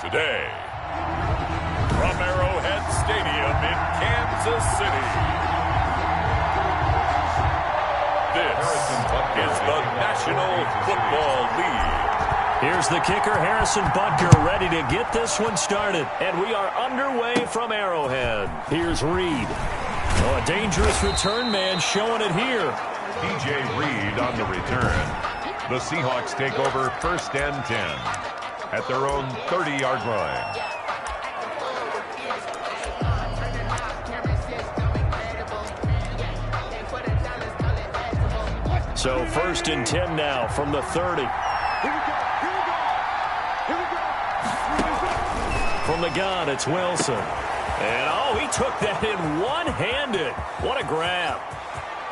today, from Arrowhead Stadium in Kansas City, this is the National Football League. Here's the kicker, Harrison Butker, ready to get this one started. And we are underway from Arrowhead. Here's Reed. Oh, a dangerous return man showing it here. P.J. Reed on the return. The Seahawks take over 1st and 10 at their own 30-yard line. So 1st and 10 now from the 30. From the gun, it's Wilson. And, oh, he took that in one-handed. What a grab.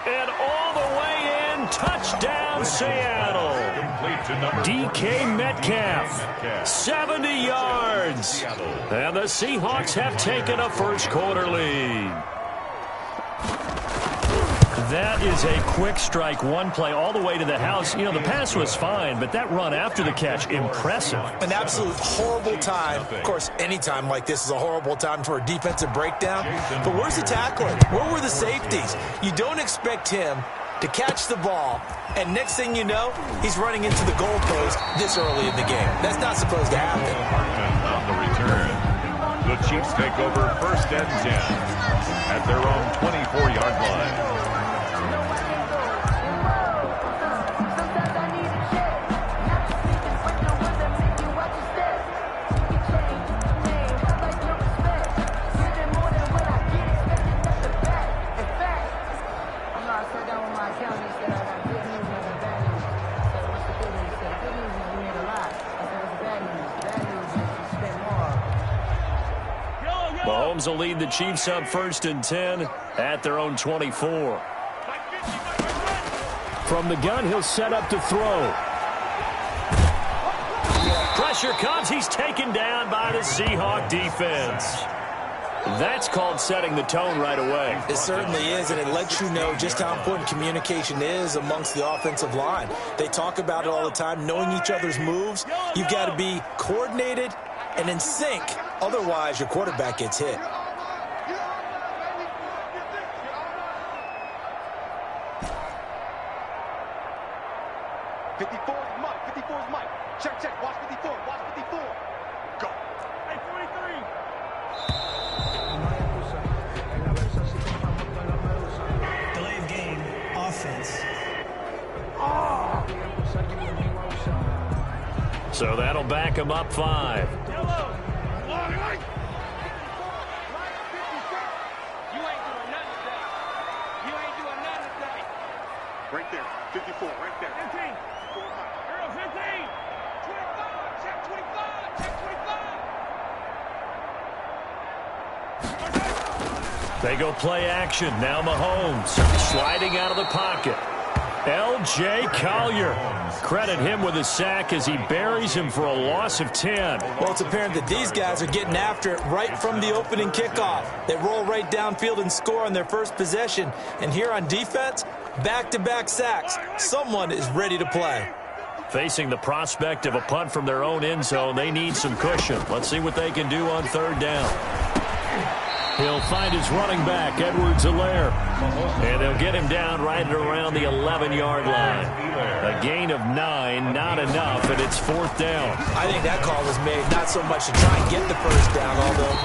And all the way in, touchdown Seattle. DK Metcalf, 70 yards. And the Seahawks have taken a first-quarter lead. That is a quick strike, one play all the way to the house. You know, the pass was fine, but that run after the catch, impressive. An absolute horrible time. Of course, any time like this is a horrible time for a defensive breakdown. But where's the tackling? Where were the safeties? You don't expect him to catch the ball, and next thing you know, he's running into the goalpost this early in the game. That's not supposed to happen. On the return, the Chiefs take over 1st and 10 at their own 24-yard line. Mahomes will lead the Chiefs up 1st and 10 at their own 24. From the gun, he'll set up to throw. Pressure comes. He's taken down by the Seahawk defense. That's called setting the tone right away. It certainly is, and it lets you know just how important communication is amongst the offensive line. They talk about it all the time, knowing each other's moves. You've got to be coordinated and in sync. Otherwise, your quarterback gets hit. Check, watch 54, watch 54. Go. Hey, 43. Delay of game, offense. So that'll back him up 5. Right there, 54, right there. 15. Arrow, 15. 25, check 25, check 25. They go play action. Now Mahomes sliding out of the pocket. L.J. Collier. Credit him with a sack as he buries him for a loss of 10. Well, it's apparent that these guys are getting after it right from the opening kickoff. They roll right downfield and score on their first possession. And here on defense, back-to-back sacks. Someone is ready to play. Facing the prospect of a punt from their own end zone, they need some cushion. Let's see what they can do on 3rd down. He'll find his running back, Edwards-Helaire. And they'll get him down right at around the 11-yard line. A gain of 9, not enough, and it's 4th down. I think that call was made not so much to try and get the first down, although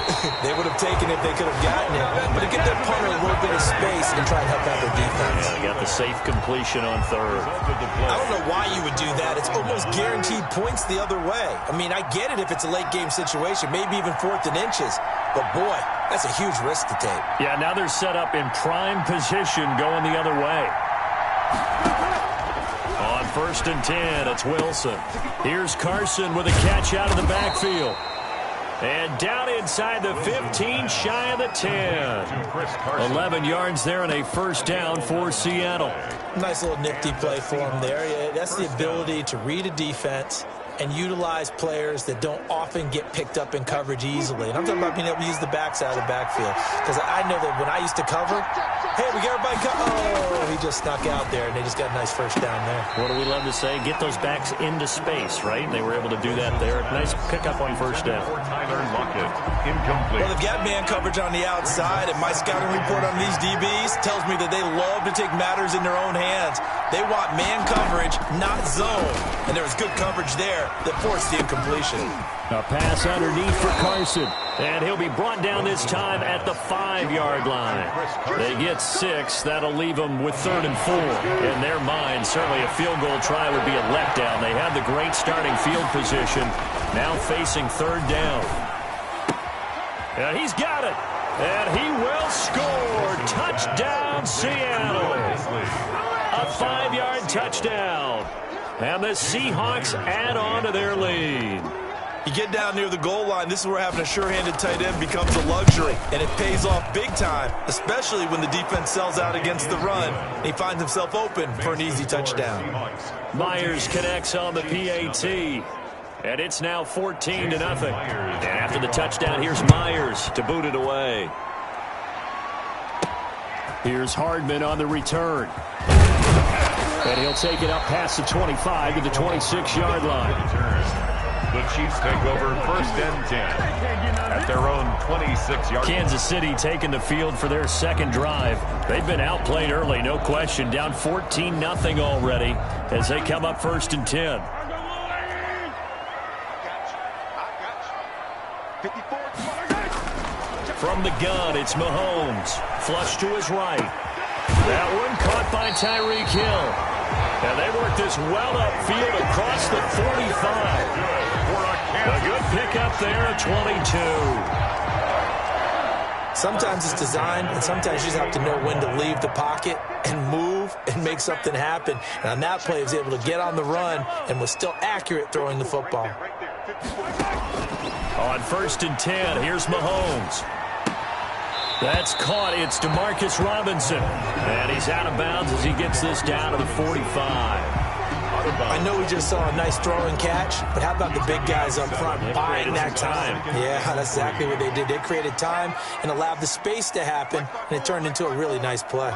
they would have taken it if they could have gotten it, but to get their punter a little bit of space and try and help out their defense. Yeah, they got the safe completion on 3rd. I don't know why you would do that. It's almost guaranteed points the other way. I mean, I get it if it's a late-game situation, maybe even 4th and inches, but boy, that's a huge risk to take. Yeah, now they're set up in prime position going the other way. On 1st and 10, it's Wilson. Here's Carson with a catch out of the backfield. And down inside the 15, shy of the 10. 11 yards there and a 1st down for Seattle. Nice little nifty play for him there. Yeah, that's the ability to read a defense and utilize players that don't often get picked up in coverage easily. And I'm talking about being able to use the backside of the backfield. Because I know that when I used to cover, hey, we got everybody oh, he just snuck out there, and they just got a nice first down there. What do we love to say? Get those backs into space, right? They were able to do that there. Nice pickup on first down. Incomplete. Well, they've got man coverage on the outside, and my scouting report on these DBs tells me that they love to take matters in their own hands. They want man coverage, not zone. And there was good coverage there that forced the incompletion. A pass underneath for Carson. And he'll be brought down this time at the 5-yard line. They get 6. That'll leave them with 3rd and 4. In their mind, certainly a field goal try would be a letdown. They had the great starting field position. Now facing 3rd down. And he's got it. And he will score. Touchdown, Seattle. A 5-yard touchdown. And the Seahawks add on to their lead. You get down near the goal line, this is where having a sure-handed tight end becomes a luxury. And it pays off big time, especially when the defense sells out against the run. And he finds himself open for an easy touchdown. Myers connects on the PAT. And it's now 14-0. And after the touchdown, here's Myers to boot it away. Here's Hardman on the return. And he'll take it up past the 25 to the 26-yard line. The Chiefs take over 1st and 10 at their own 26-yard. Kansas City taking the field for their 2nd drive. They've been outplayed early, no question. Down 14-0 already as they come up 1st and 10. From the gun, it's Mahomes. Flush to his right. That one caught by Tyreek Hill. And they work this well upfield across the 45. A good pickup there at 22. Sometimes it's designed, and sometimes you just have to know when to leave the pocket and move and make something happen. And on that play, he was able to get on the run and was still accurate throwing the football. On 1st and 10, here's Mahomes. That's caught. It's Demarcus Robinson. And he's out of bounds as he gets this down to the 45. I know we just saw a nice throw and catch, but how about the big guys up front buying that time? Yeah, that's exactly what they did. They created time and allowed the space to happen, and it turned into a really nice play.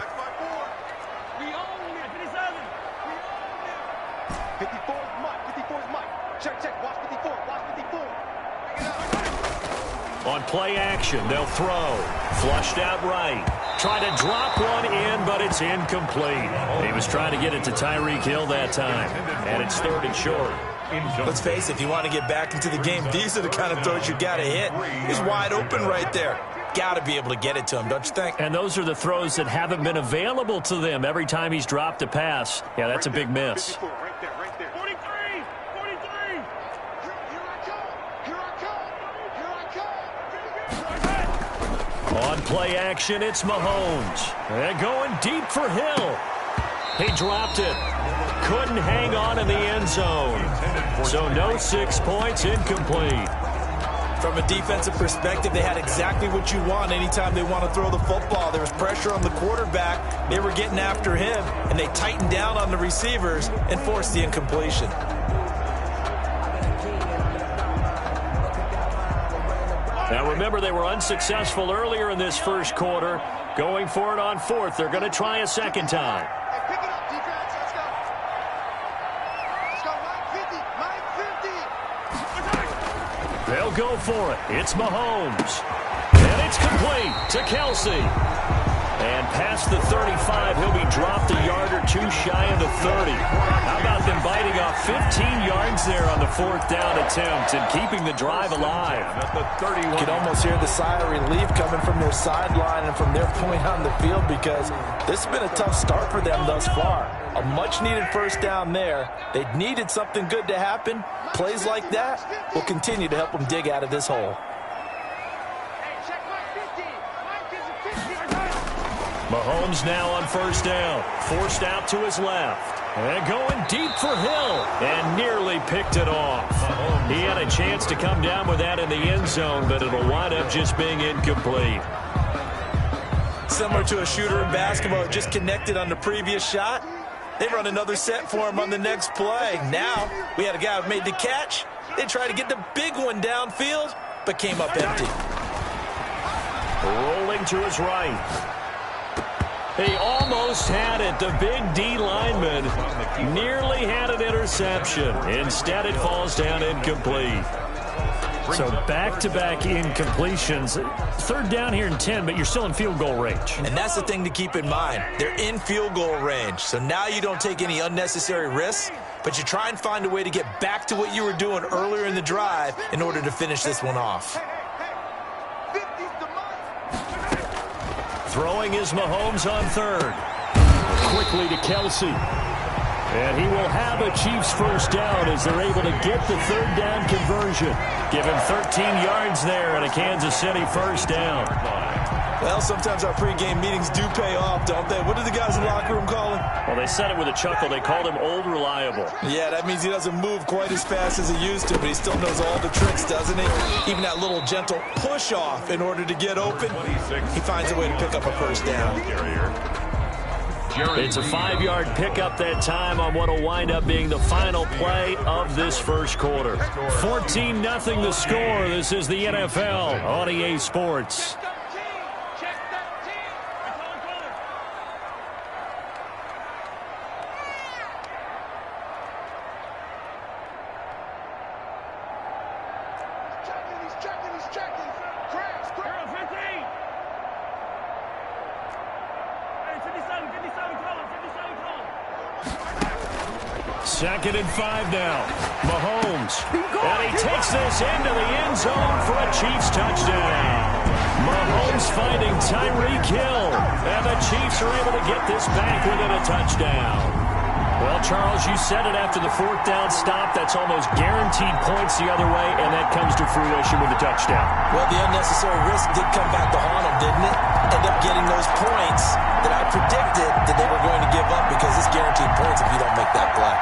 54's Mike. Check. Watch 54. On play action, they'll throw. Flushed out right. Try to drop one in, but it's incomplete. He was trying to get it to Tyreek Hill that time, and it's 3rd and short. Let's face it, if you want to get back into the game, these are the kind of throws you got to hit. He's wide open right there. Got to be able to get it to him, don't you think? And those are the throws that haven't been available to them every time he's dropped a pass. Yeah, that's a big miss. 44, right there. 43. On play action, it's Mahomes. And going deep for Hill. He dropped it. Couldn't hang on in the end zone. So no 6 points, incomplete. From a defensive perspective, they had exactly what you want anytime they want to throw the football. There was pressure on the quarterback. They were getting after him, and they tightened down on the receivers and forced the incompletion. Now remember, they were unsuccessful earlier in this first quarter. Going for it on 4th. They're going to try a 2nd time. Hey, pick it up, defense. Let's go. Let's go, 950. They'll go for it. It's Mahomes. And it's complete to Kelsey. And past the 35, he'll be dropped a yard or 2 shy of the 30. How about them biting off 15 yards there on the 4th down attempt and keeping the drive alive? At the 31. You can almost hear the sigh of relief coming from their sideline and from their point on the field, because this has been a tough start for them thus far. A much-needed first down there. They needed something good to happen. Plays like that will continue to help them dig out of this hole. Mahomes now on 1st down. Forced out to his left. And going deep for Hill. And nearly picked it off. He had a chance to come down with that in the end zone, but it'll wind up just being incomplete. Similar to a shooter in basketball, just connected on the previous shot. They run another set for him on the next play. Now, we had a guy who made the catch. They tried to get the big one downfield, but came up empty. Rolling to his right. He almost had it. The big D lineman nearly had an interception. Instead, it falls down incomplete. So back-to-back incompletions. Third down here in 10, but you're still in field goal range. And that's the thing to keep in mind. They're in field goal range. So now you don't take any unnecessary risks, but you try and find a way to get back to what you were doing earlier in the drive in order to finish this one off. Throwing is Mahomes on third. Quickly to Kelsey. And he will have a Chiefs first down as they're able to get the third down conversion. Give him 13 yards there and a Kansas City first down. Well, sometimes our pregame meetings do pay off, don't they? What did the guys in the locker room call him? Well, they said it with a chuckle. They called him Old Reliable. Yeah, that means he doesn't move quite as fast as he used to, but he still knows all the tricks, doesn't he? Even that little gentle push-off in order to get open, he finds a way to pick up a first down. It's a 5-yard pickup that time on what will wind up being the final play of this first quarter. 14-0 the score. This is the NFL on EA Sports. Second and 5 now. Mahomes. And he takes this into the end zone for a Chiefs touchdown. Mahomes finding Tyreek Hill. And the Chiefs are able to get this back within a touchdown. Well, Charles, you said it after the fourth down stop. That's almost guaranteed points the other way, and that comes to fruition with a touchdown. Well, the unnecessary risk did come back to haunt him, didn't it? End up getting those points that I predicted that they were going to give up because it's guaranteed points if you don't make that play.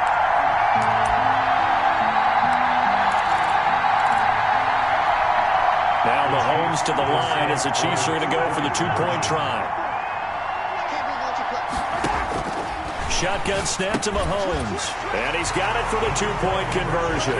Now Mahomes to the line as the Chiefs are going to go for the two-point try. Shotgun snap to Mahomes. And he's got it for the two-point conversion.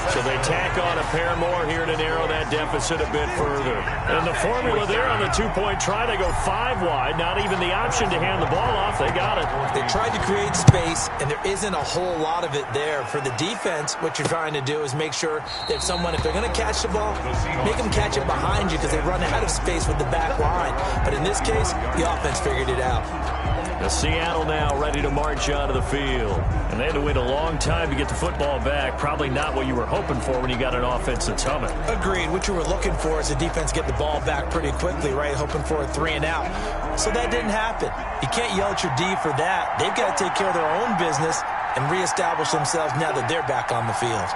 So they tack on a pair more here to narrow that deficit a bit further. And the formula there on the two-point try, they go 5 wide. Not even the option to hand the ball off. They got it. They tried to create space, and there isn't a whole lot of it there. For the defense, what you're trying to do is make sure that if they're going to catch the ball, make them catch it behind you because they run out of space with the back line. But in this case, the offense figured it out. The Seattle now ready to march onto the field. And they had to wait a long time to get the football back. Probably not what you were hoping for when you got an offense that's humming. Agreed. What you were looking for is the defense get the ball back pretty quickly, right? Hoping for a 3 and out. So that didn't happen. You can't yell at your D for that. They've got to take care of their own business and reestablish themselves now that they're back on the field.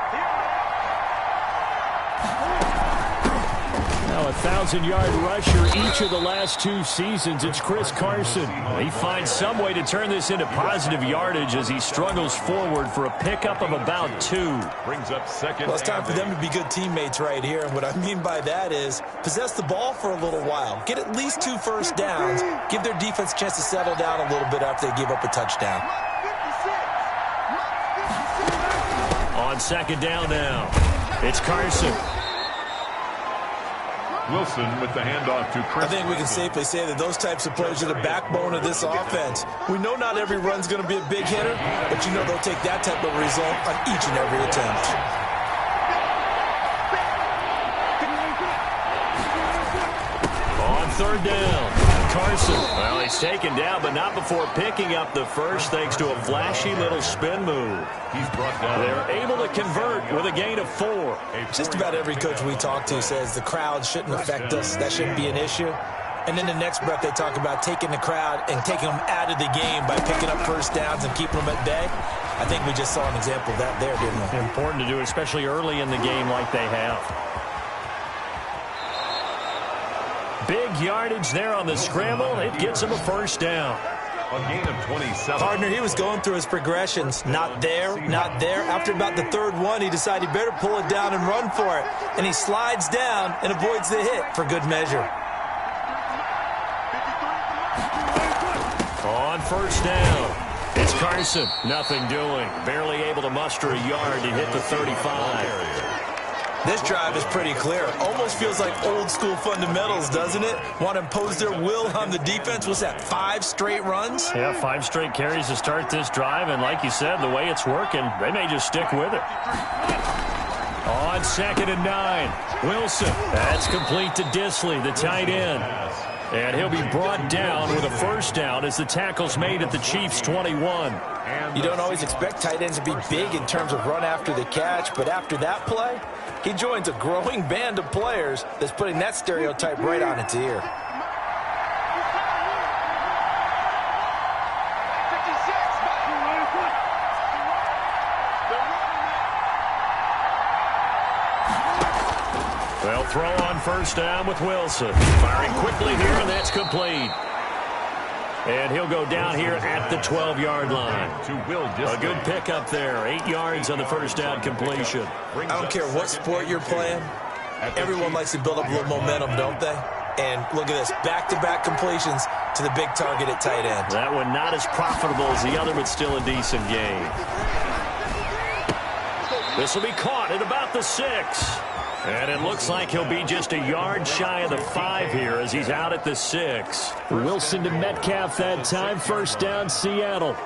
Now a 1,000-yard rusher each of the last 2 seasons. It's Chris Carson. He finds some way to turn this into positive yardage as he struggles forward for a pickup of about 2. Brings up second. Well, it's time for them to be good teammates right here. And what I mean by that is possess the ball for a little while. Get at least 2 first downs. Give their defense a chance to settle down a little bit after they give up a touchdown. On second down now, it's Carson. Wilson with the handoff to Chris. I think we can safely say that those types of plays are the backbone of this offense. We know not every run's going to be a big hitter, but you know they'll take that type of result on each and every attempt. On third down, Carson. Well, he's taken down, but not before picking up the first thanks to a flashy little spin move. He's brought down. They're able to convert with a gain of 4. Just about every coach we talk to says the crowd shouldn't affect us. That shouldn't be an issue. And then the next breath they talk about taking the crowd and taking them out of the game by picking up first downs and keeping them at bay. I think we just saw an example of that there, didn't we? Important to do it, especially early in the game like they have. Big yardage there on the scramble. It gets him a first down. A gain of 27. Partner, he was going through his progressions. Not there, not there. After about the third one, he decided he better pull it down and run for it. And he slides down and avoids the hit for good measure. On first down, It's Carson. Nothing doing. Barely able to muster a yard to hit the 35. This drive is pretty clear. Almost feels like old school fundamentals, doesn't it? Want to impose their will on the defense. What's that, 5 straight runs? Yeah, 5 straight carries to start this drive. And like you said, the way it's working, they may just stick with it. On 2nd and 9, Wilson. That's complete to Disley, the tight end. And he'll be brought down with a first down as the tackle's made at the Chiefs' 21. You don't always expect tight ends to be big in terms of run after the catch, but after that play, he joins a growing band of players that's putting that stereotype right on its ear. They'll throw on first down with Wilson. Firing quickly here, and that's complete. And he'll go down here at the 12-yard line. A good pickup there. 8 yards on the first down completion. I don't care what sport you're playing. Everyone likes to build up a little momentum, don't they? And look at this. Back-to-back completions to the big target at tight end. That one not as profitable as the other, but still a decent gain. This will be caught at about the 6. And it looks like he'll be just a yard shy of the 5 here as he's out at the 6. Wilson to Metcalf that time. First down, Seattle.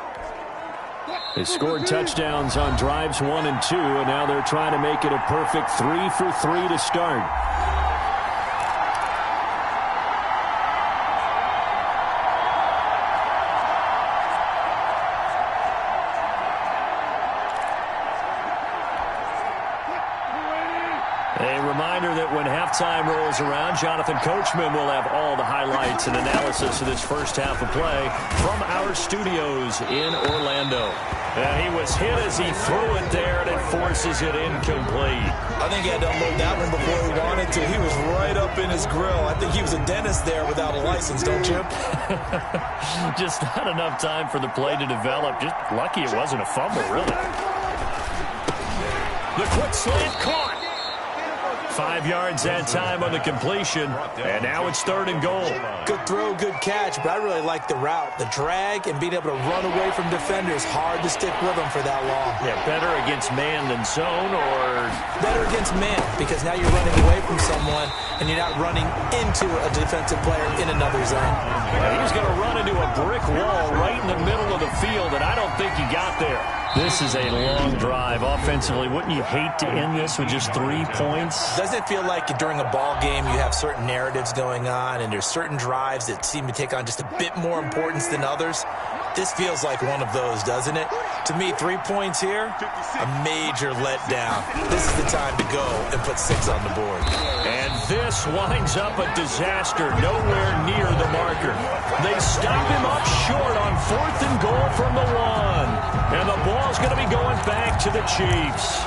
They scored touchdowns on drives 1 and 2, and now they're trying to make it a perfect 3 for 3 to start. Halftime rolls around. Jonathan Coachman will have all the highlights and analysis of this first half of play from our studios in Orlando. And he was hit as he threw it there, and it forces it incomplete. I think he had to unload that one before he wanted to. He was right up in his grill. I think he was a dentist there without a license, don't you? Just not enough time for the play to develop. Just lucky it wasn't a fumble, really. The quick slant caught. 5 yards that time on the completion, and now it's 3rd and goal. Good throw, good catch, but I really like the route. The drag and being able to run away from defenders, hard to stick with them for that long. Yeah, better against man than zone, or? Better against man, because now you're running away from someone, and you're not running into a defensive player in another zone. And he's going to run into a brick wall right in the middle of the field, and I don't think he got there. This is a long drive offensively. Wouldn't you hate to end this with just 3 points? Doesn't it feel like during a ball game you have certain narratives going on and there's certain drives that seem to take on just a bit more importance than others? This feels like one of those, doesn't it? To me, 3 points here, a major letdown. This is the time to go and put 6 on the board. And this winds up a disaster nowhere near the marker. They stop him up short on 4th and goal from the 1. And the ball's going to be going back to the Chiefs.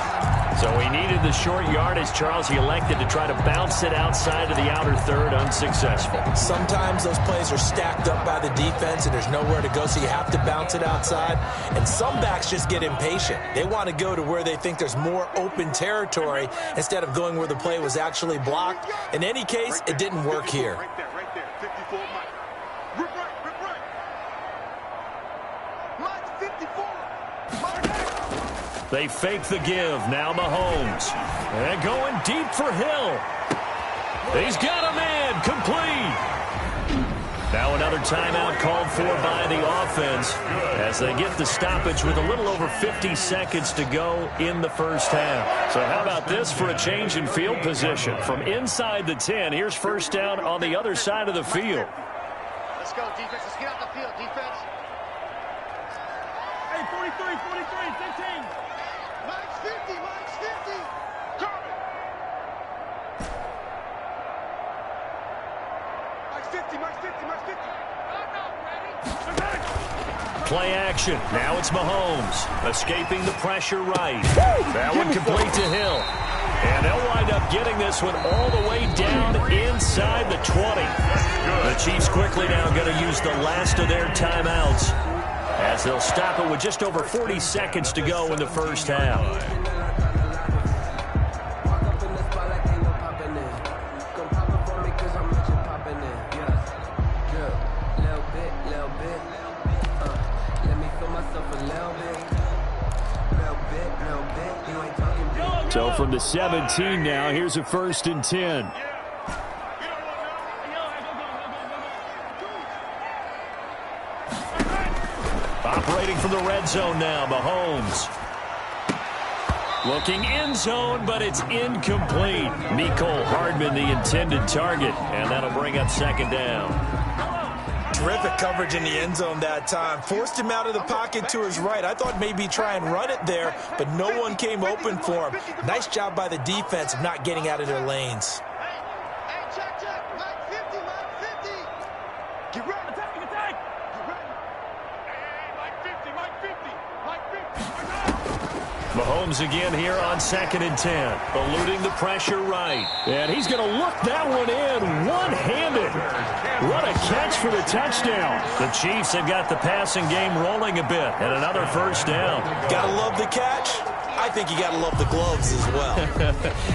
So he needed the short yardage, Charles. He elected to try to bounce it outside of the outer third, unsuccessful. Sometimes those plays are stacked up by the defense and there's nowhere to go, so you have to bounce it outside. And some backs just get impatient. They want to go to where they think there's more open territory instead of going where the play was actually blocked. In any case, it didn't work here. Right there, 54 Mike. Rip right. Mike 54. They fake the give. Now Mahomes. And going deep for Hill. He's got a man. Complete. Now another timeout called for by the offense as they get the stoppage with a little over 50 seconds to go in the first half. So how about this for a change in field position? From inside the 10, here's first down on the other side of the field. Let's go, defense. Let's get out the field, defense. Hey, 43, 15. Mike's 50, Mike's 50. Carmen. Mike's 50. Play action. Now it's Mahomes. Escaping the pressure right. That one complete to Hill. And they'll wind up getting this one all the way down inside the 20. The Chiefs quickly now going to use the last of their timeouts as they'll stop it with just over 40 seconds to go in the first half. So from the 17 now, here's a 1st and 10. Operating from the red zone now, Mahomes. Looking end zone, but it's incomplete. Mecole Hardman, the intended target, and that'll bring up 2nd down. Terrific coverage in the end zone that time. Forced him out of the pocket to his right. I thought maybe try and run it there, but no one came open for him. Nice job by the defense of not getting out of their lanes. Hey, check. Mike 50, Mike 50. Get ready. Attack. Get ready. Hey, Mike 50. Mahomes again here on 2nd and 10. Eluding the pressure right. And he's going to look that one in one-handed. What a catch for the touchdown. The Chiefs have got the passing game rolling a bit. And another 1st down. Gotta love the catch. I think you gotta love the gloves as well.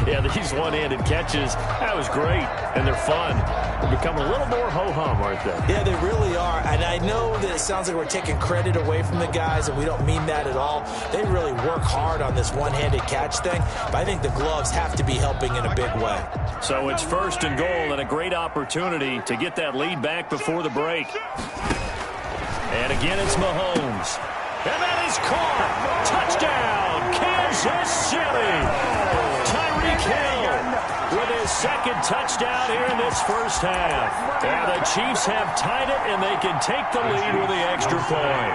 Yeah, these one-handed catches, that was great. And they're fun. They're becoming a little more ho-hum, aren't they? Yeah, they really are. And I know that it sounds like we're taking credit away from the guys, and we don't mean that at all. They really work hard on this one-handed catch thing, but I think the gloves have to be helping in a big way. So it's 1st and goal and a great opportunity to get that lead back before the break. And again, it's Mahomes. And that is caught. Touchdown, Kansas City. Tyreek Hill with his 2nd touchdown here in this 1st half. And the Chiefs have tied it, and they can take the lead with the extra point.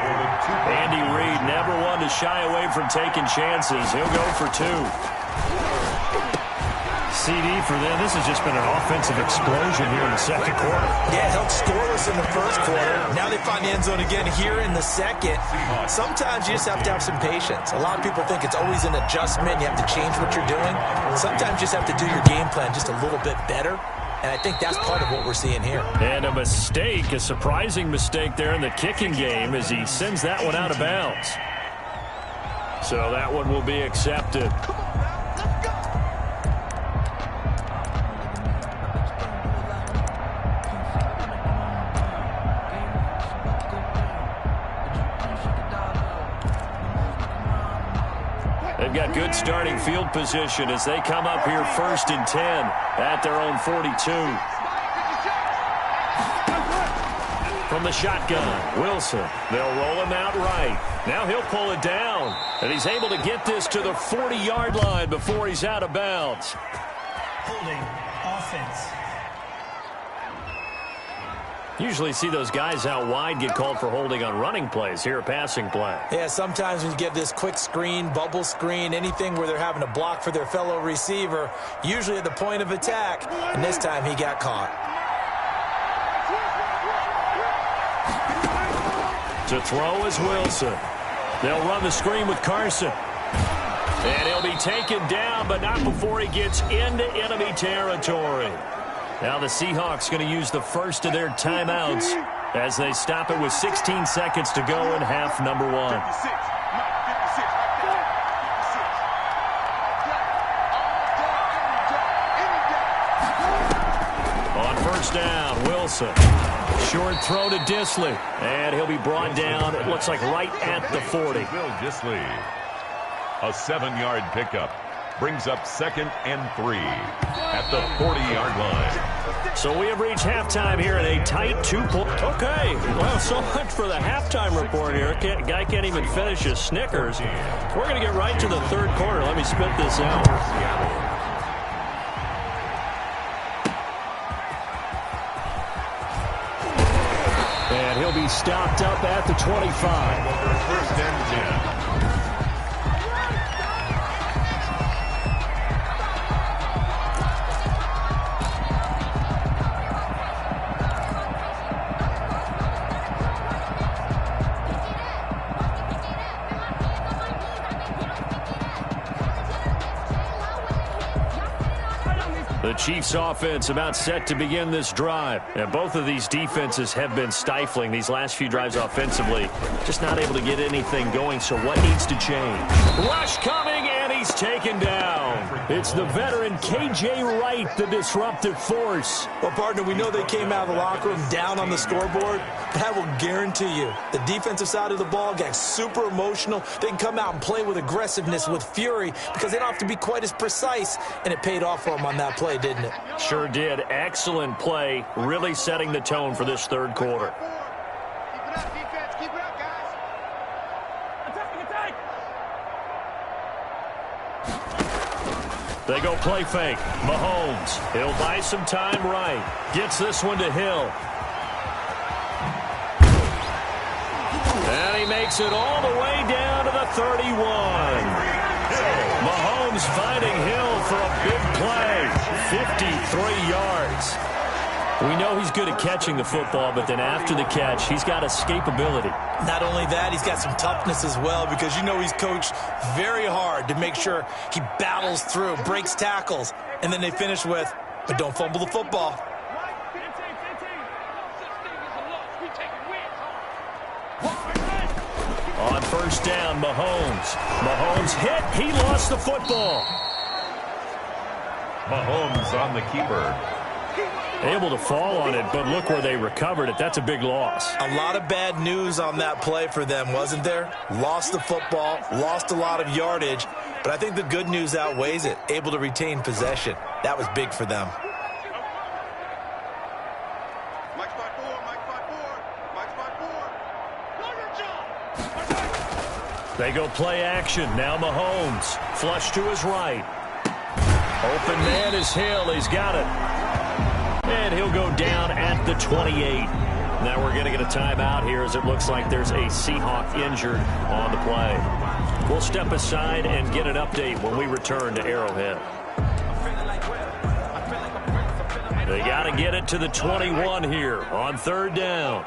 Andy Reid never one to shy away from taking chances. He'll go for 2. CD for them. This has just been an offensive explosion here in the 2nd quarter. Yeah, held scoreless in the 1st quarter. Now they find the end zone again here in the 2nd. Sometimes you just have to have some patience. A lot of people think it's always an adjustment. You have to change what you're doing. Sometimes you just have to do your game plan just a little bit better. And I think that's part of what we're seeing here. And a mistake, a surprising mistake there in the kicking game as he sends that one out of bounds. So that one will be accepted. They've got good starting field position as they come up here 1st and 10 at their own 42. From the shotgun, Wilson. They'll roll him out right. Now he'll pull it down. And he's able to get this to the 40-yard line before he's out of bounds. Holding offense. Usually see those guys out wide get called for holding on running plays. Here, a passing play. Yeah, sometimes when you get this quick screen, bubble screen, anything where they're having to block for their fellow receiver, usually at the point of attack, and this time he got caught. To throw is Wilson. They'll run the screen with Carson. And he'll be taken down, but not before he gets into enemy territory. Now the Seahawks going to use the first of their timeouts as they stop it with 16 seconds to go in half number 1. On 1st down, Wilson. Short throw to Disley. And he'll be brought down, it looks like right at the 40. Will Disley. A 7-yard pickup. Brings up 2nd and 3 at the 40-yard line. So we have reached halftime here in a tight 2-point. Okay, well, so much for the halftime report here. Guy can't even finish his Snickers. We're going to get right to the 3rd quarter. Let me spit this out. And he'll be stopped up at the 25. 1st and 10. The Chiefs offense about set to begin this drive. And both of these defenses have been stifling these last few drives offensively. Just not able to get anything going, so what needs to change? Rush coming, and he he's taken down. It's the veteran K.J. Wright, the disruptive force. Well, partner, we know they came out of the locker room down on the scoreboard, but I will guarantee you the defensive side of the ball got super emotional. They can come out and play with aggressiveness, with fury, because they don't have to be quite as precise, and it paid off for them on that play, didn't it? Sure did. Excellent play, really setting the tone for this third quarter. Keep it up, defense. Keep it up, guys. Attack. They go play fake. Mahomes. He'll buy some time right. Gets this one to Hill. And he makes it all the way down to the 31. Mahomes finding Hill for a big play. 53 yards. We know he's good at catching the football, but then after the catch, he's got escapability. Not only that, he's got some toughness as well, because you know he's coached very hard to make sure he battles through, breaks tackles, and then they finish with, but don't fumble the football. On first down, Mahomes. Mahomes hit. He lost the football. Mahomes on the keeper. Able to fall on it, but look where they recovered it. That's a big loss. A lot of bad news on that play for them, wasn't there? Lost the football, lost a lot of yardage, but I think the good news outweighs it. Able to retain possession. That was big for them. Mike spot 4. Mike spot 4. They go play action. Now Mahomes. Flush to his right. Open man is Hill. He's got it. And he'll go down at the 28. Now we're going to get a timeout here as it looks like there's a Seahawk injured on the play. We'll step aside and get an update when we return to Arrowhead. They got to get it to the 21 here on third down.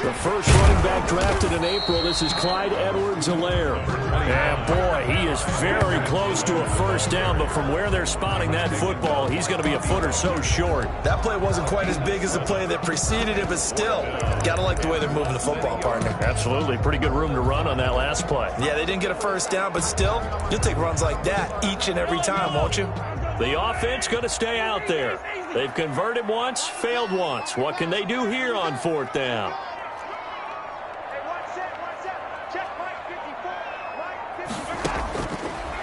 The first running back drafted in April. This is Clyde Edwards-Helaire. And boy, he is very close to a first down, but from where they're spotting that football, he's going to be a foot or so short. That play wasn't quite as big as the play that preceded it, but still, got to like the way they're moving the football, partner. Absolutely. Pretty good room to run on that last play. Yeah, they didn't get a first down, but still, you'll take runs like that each and every time, won't you? The offense going to stay out there. They've converted once, failed once. What can they do here on fourth down?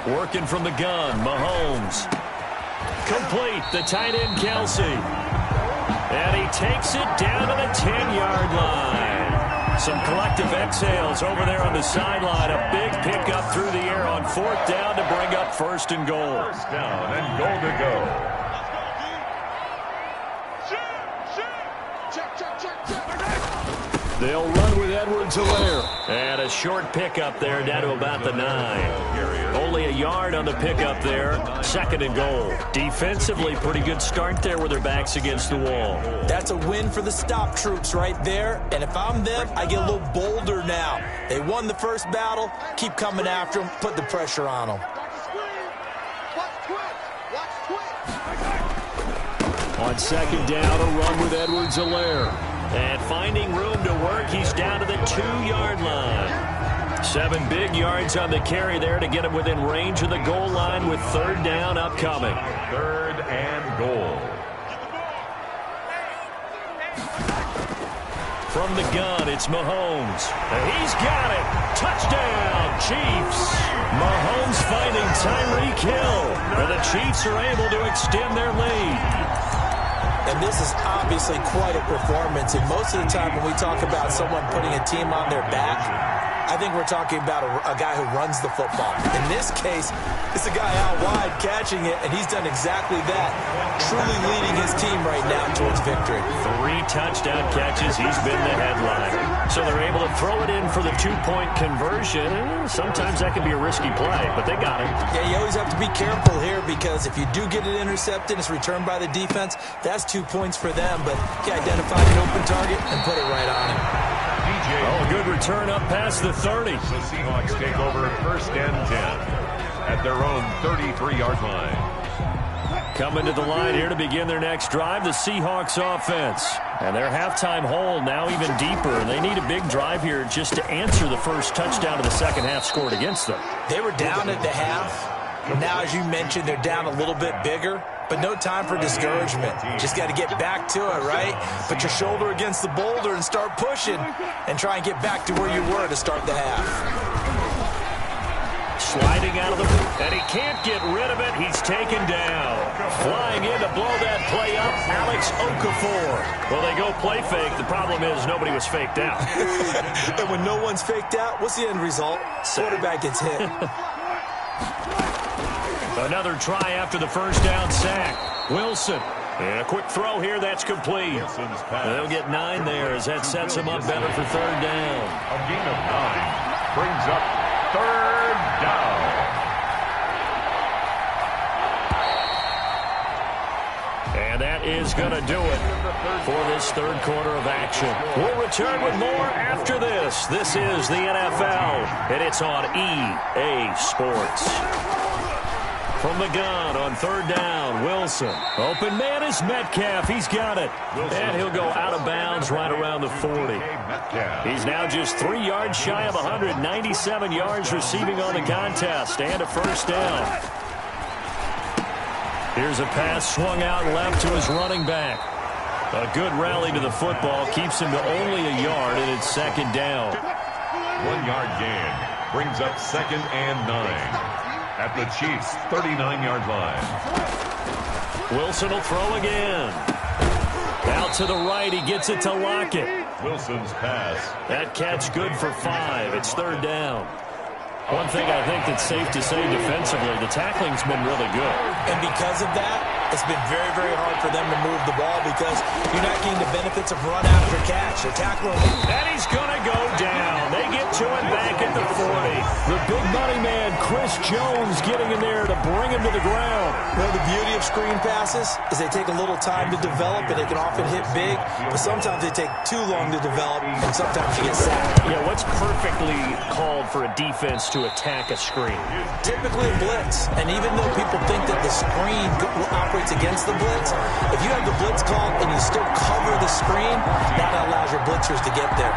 Working from the gun, Mahomes. Complete, the tight end, Kelsey. And he takes it down to the 10-yard line. Some collective exhales over there on the sideline. A big pickup through the air on fourth down to bring up first and goal. First down and goal to go. They'll run with Edwards-Helaire. And a short pickup there down to about the 9. Only a yard on the pickup there. Second and goal. Defensively, pretty good start there with their backs against the wall. That's a win for the stop troops right there. And if I'm them, I get a little bolder now. They won the first battle. Keep coming after them. Put the pressure on them. On second down, a run with Edwards-Helaire. And finding room to work, he's down to the 2-yard line. 7 big yards on the carry there to get him within range of the goal line with third down upcoming. Third and goal. From the gun, it's Mahomes. He's got it. Touchdown, Chiefs. Mahomes finding Tyreek Hill. And the Chiefs are able to extend their lead. And this is obviously quite a performance. And most of the time when we talk about someone putting a team on their back, I think we're talking about a guy who runs the football. In this case, it's a guy out wide catching it, and he's done exactly that, truly leading his team right now towards victory. 3 touchdown catches. He's been the headliner. So they're able to throw it in for the 2-point conversion. Sometimes that can be a risky play, but they got it. Yeah, you always have to be careful here because if you do get it intercepted, it's returned by the defense, that's 2 points for them. But he identified an open target and put it right on him. Oh, good return up past the 30. The Seahawks take over first and 10 at their own 33-yard line. Coming to the line here to begin their next drive, the Seahawks offense. And their halftime hole now even deeper. And they need a big drive here just to answer the first touchdown of the second half scored against them. They were down at the half. Now, as you mentioned, they're down a little bit bigger. But no time for discouragement. Just got to get back to it, right? Put your shoulder against the boulder and start pushing. And try and get back to where you were to start the half. Sliding out of the... And he can't get rid of it. He's taken down. Flying in to blow that play up, Alex Okafor. Well, they go play fake. The problem is nobody was faked out. And when no one's faked out, what's the end result? Quarterback gets hit. Another try after the first down sack. Wilson. And a quick throw here. That's complete. They'll get 9 there as that sets them up better for third down. A gain of 9 brings up third down. And that is going to do it for this third quarter of action. We'll return with more after this. This is the NFL, and it's on EA Sports. From the gun on third down, Wilson. Open man is Metcalf. He's got it. And he'll go out of bounds right around the 40. He's now just 3 yards shy of 197 yards receiving on the contest and a first down. Here's a pass swung out left to his running back. A good rally to the football keeps him to only a yard, and it's second down. 1 yard gain brings up second and 9. At the Chiefs' 39-yard line. Wilson will throw again. Out to the right, he gets it to Lockett. Wilson's pass. That catch good for 5. It's third down. One thing I think that's safe to say defensively, the tackling's been really good. And because of that, it's been very, very hard for them to move the ball because you're not getting the benefits of run after catch. They're tackling him. And he's going to go down. They get to him back at the 40. The big money man, Chris Jones, getting in there to bring him to the ground. Well, the beauty of screen passes is they take a little time to develop, and they can often hit big, but sometimes they take too long to develop, and sometimes you get sacked. Yeah, what's perfectly called for a defense to attack a screen? Typically a blitz, and even though people think that the screen operates against the blitz, if you have the blitz called and you still cover the screen, that allows your blitzers to get there.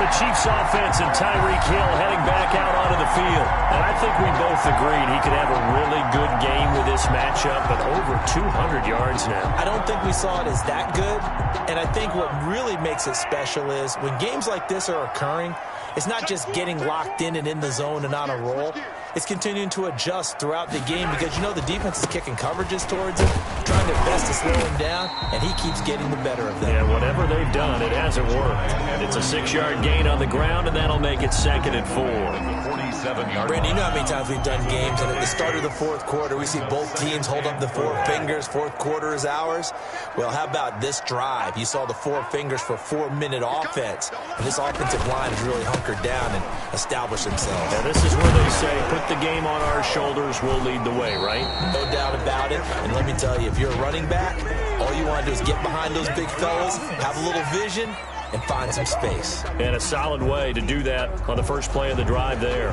The Chiefs offense and Tyreek Hill heading back out onto the field. And I think we both agreed he could have a really good game with this matchup, but over 200 yards now. I don't think we saw it as that good, and I think what really makes it special is when games like this are occurring, it's not just getting locked in and in the zone and on a roll. It's continuing to adjust throughout the game because, you know, the defense is kicking coverages towards him, trying their best to slow him down, and he keeps getting the better of them. Yeah, whatever they've done, it hasn't worked. It's a 6-yard gain on the ground, and that'll make it second and 4. 47-yard. Brandon, you know how many times we've done games, and at the start of the fourth quarter, we see both teams hold up the 4 fingers. Fourth quarter is ours. Well, how about this drive? You saw the 4 fingers for 4-minute offense, and this offensive line has really hunkered down and established themselves. Now, this is where they say, put the game on our shoulders, we'll lead the way, right? No doubt about it. And let me tell you, if you're a running back, all you want to do is get behind those big fellas, have a little vision, and find some space. And a solid way to do that on the first play of the drive there.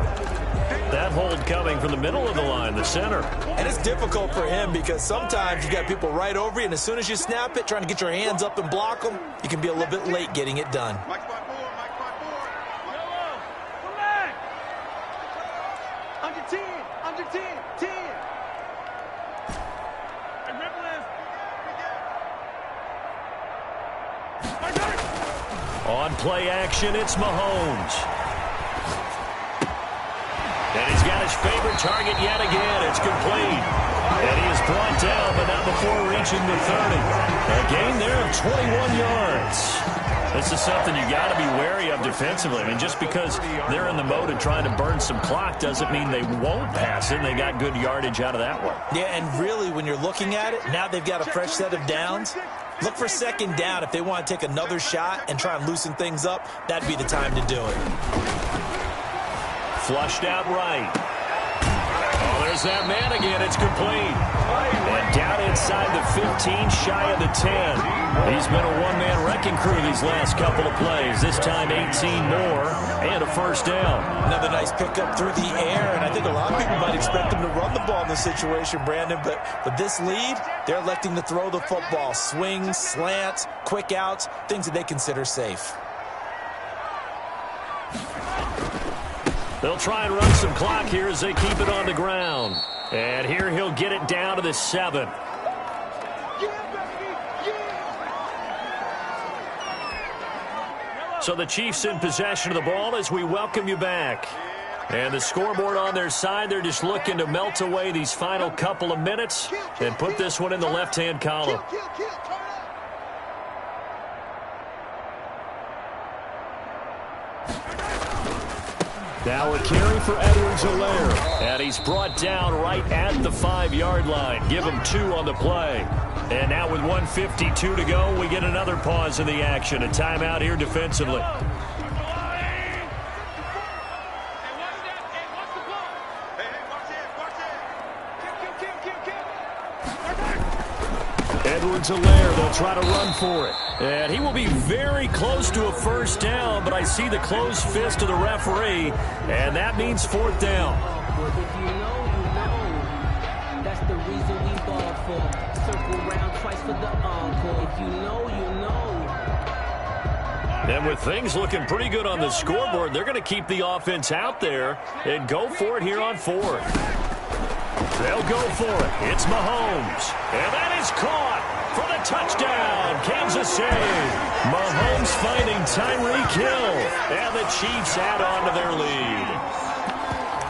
That hold coming from the middle of the line, the center. And it's difficult for him because sometimes you got people right over you, and as soon as you snap it, trying to get your hands up and block them, you can be a little bit late getting it done. On play action, it's Mahomes. And he's got his favorite target yet again. It's complete. And he is brought down, but not before reaching the 30. A gain there of 21 yards. This is something you got to be wary of defensively. I mean, just because they're in the mode of trying to burn some clock doesn't mean they won't pass it. They got good yardage out of that one. Yeah, and really, when you're looking at it, now they've got a fresh set of downs. Look for second down. If they want to take another shot and try and loosen things up, that'd be the time to do it. Flushed out right. Oh, there's that man again. It's complete. And down inside the 15, shy of the 10. He's been a one-man wrecking crew these last couple of plays. This time 18 more and a first down. Another nice pickup through the air, and I think a lot of people might expect them to run the ball in this situation, Brandon, but with this lead, they're electing to throw the football. Swings, slants, quick outs, things that they consider safe. They'll try and run some clock here as they keep it on the ground. And here he'll get it down to the 7. So the Chiefs in possession of the ball as we welcome you back. And the scoreboard on their side, they're just looking to melt away these final couple of minutes and put this one in the left-hand column. Now a carry for Edwards-Helaire. And he's brought down right at the 5-yard line. Give him 2 on the play. And now with 1:52 to go, we get another pause in the action. A timeout here defensively. Edwards-Helaire, they'll try to run for it. And he will be very close to a first down, but I see the closed fist of the referee, and that means 4th down. If you know, you know. That's the reason we ball for. Circle round twice for the encore. If you know, you know. And with things looking pretty good on the scoreboard, they're going to keep the offense out there and go for it here on 4th. They'll go for it. It's Mahomes. And that is caught for the touchdown. Kansas City. Mahomes finding Tyreek Hill. And the Chiefs add on to their lead.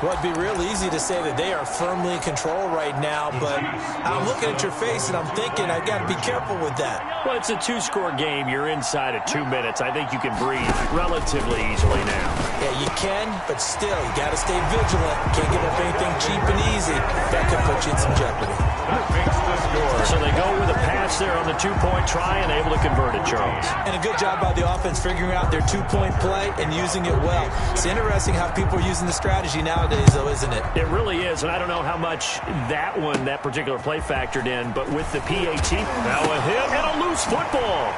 Well, it'd be real easy to say that they are firmly in control right now, but I'm looking at your face and I'm thinking I've got to be careful with that. Well, it's a 2-score game. You're inside of 2 minutes. I think you can breathe relatively easily now. Yeah, you can, but still, you got to stay vigilant. Can't give up anything cheap and easy. That could put you in some jeopardy. That makes the score. So they go with a pass there on the 2-point try and able to convert it, Charles. And a good job by the offense figuring out their 2-point play and using it well. It's interesting how people are using the strategy nowadays, though, isn't it? It really is, and I don't know how much that particular play factored in, but with the PAT, now a hit and a loose football.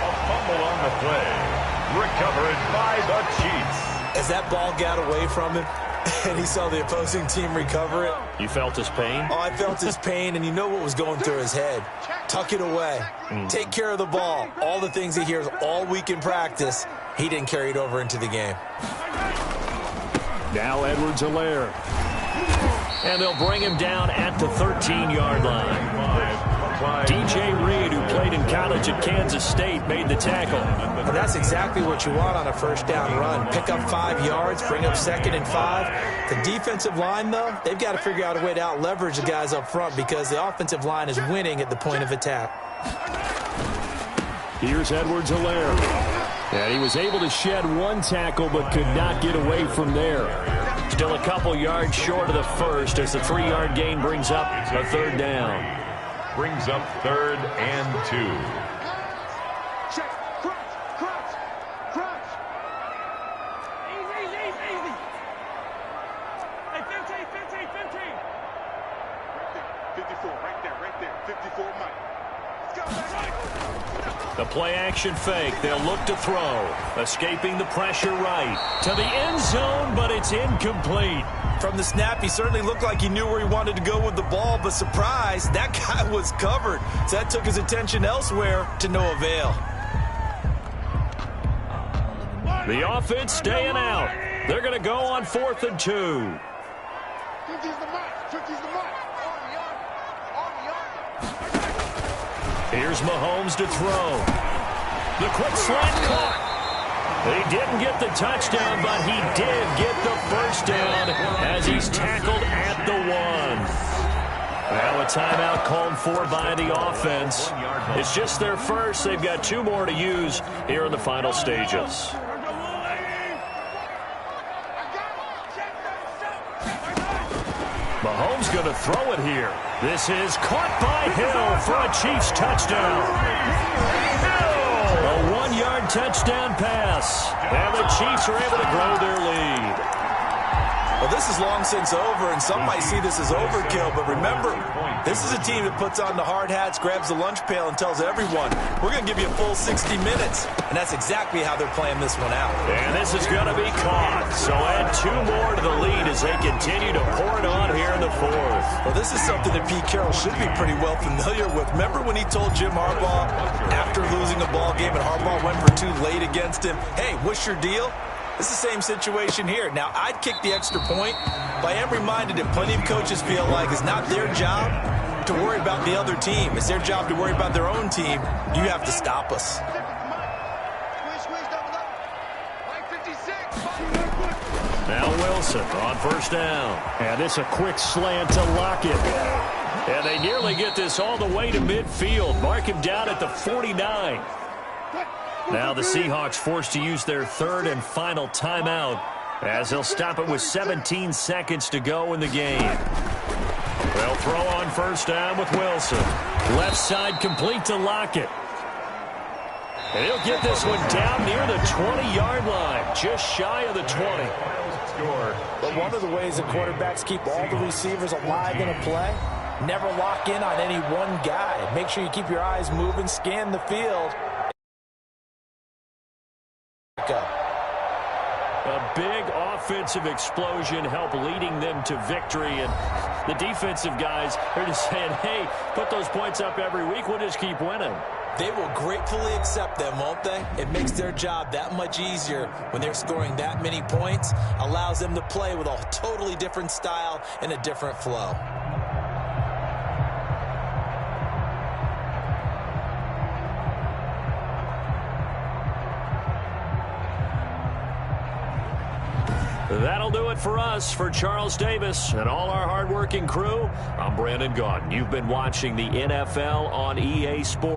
A fumble on the play. Recovered by the Chiefs. As that ball got away from him, and he saw the opposing team recover it. You felt his pain? Oh, I felt his pain, and you know what was going through his head. Tuck it away. Take care of the ball. All the things he hears all week in practice, he didn't carry it over into the game. Now Edwards-Helaire. And they'll bring him down at the 13-yard line. DJ Reed, who played in college at Kansas State, made the tackle. And that's exactly what you want on a first down run. Pick up 5 yards, bring up 2nd and 5. The defensive line, though, they've got to figure out a way to out-leverage the guys up front because the offensive line is winning at the point of attack. Here's Edwards-Helaire. And he was able to shed 1 tackle but could not get away from there. Still a couple yards short of the first as the 3-yard gain brings up a 3rd down. Brings up 3rd and 2. Check. Crunch. Easy. Hey, 15. 54, right there. 54, Mike. Let's go, Mike. The play-action fake. They'll look to throw. Escaping the pressure right to the end zone, but it's incomplete. From the snap, he certainly looked like he knew where he wanted to go with the ball, but surprise, that guy was covered. So that took his attention elsewhere to no avail. The offense staying out. They're going to go on 4th and 2. 50's the mark. Here's Mahomes to throw. The quick slant caught. He didn't get the touchdown, but he did get the first down as he's tackled at the 1. Now a timeout called for by the offense. It's just their first. They've got 2 more to use here in the final stages. Mahomes going to throw it here. This is caught by Hill for a Chiefs touchdown. A 1-yard touchdown pass. And the Chiefs are able to grow their lead. Well, this is long since over, and some might see this as overkill, but remember, this is a team that puts on the hard hats, grabs the lunch pail, and tells everyone, we're going to give you a full 60 minutes, and that's exactly how they're playing this one out. And this is going to be caught, so add 2 more to the lead as they continue to pour it on here in the fourth. Well, this is something that Pete Carroll should be pretty well familiar with. Remember when he told Jim Harbaugh, after losing a ball game and Harbaugh went for 2 late against him, hey, what's your deal? It's the same situation here. Now, I'd kick the extra point, but I am reminded that plenty of coaches feel like it's not their job to worry about the other team. It's their job to worry about their own team. You have to stop us. Now Wilson on first down. And this a quick slant to Lockett. And they nearly get this all the way to midfield. Mark him down at the 49. Now the Seahawks forced to use their 3rd and final timeout as they'll stop it with 17 seconds to go in the game. They'll throw on first down with Wilson. Left side complete to Lockett. And he'll get this one down near the 20-yard line, just shy of the 20. But one of the ways that quarterbacks keep all the receivers alive in a play, never lock in on any one guy. Make sure you keep your eyes moving, scan the field. A big offensive explosion helped leading them to victory, and the defensive guys are just saying, hey, put those points up every week, we'll just keep winning. They will gratefully accept them, won't they? It makes their job that much easier when they're scoring that many points, allows them to play with a totally different style and a different flow. That'll do it for us. For Charles Davis and all our hardworking crew, I'm Brandon Gaudin. You've been watching the NFL on EA Sports.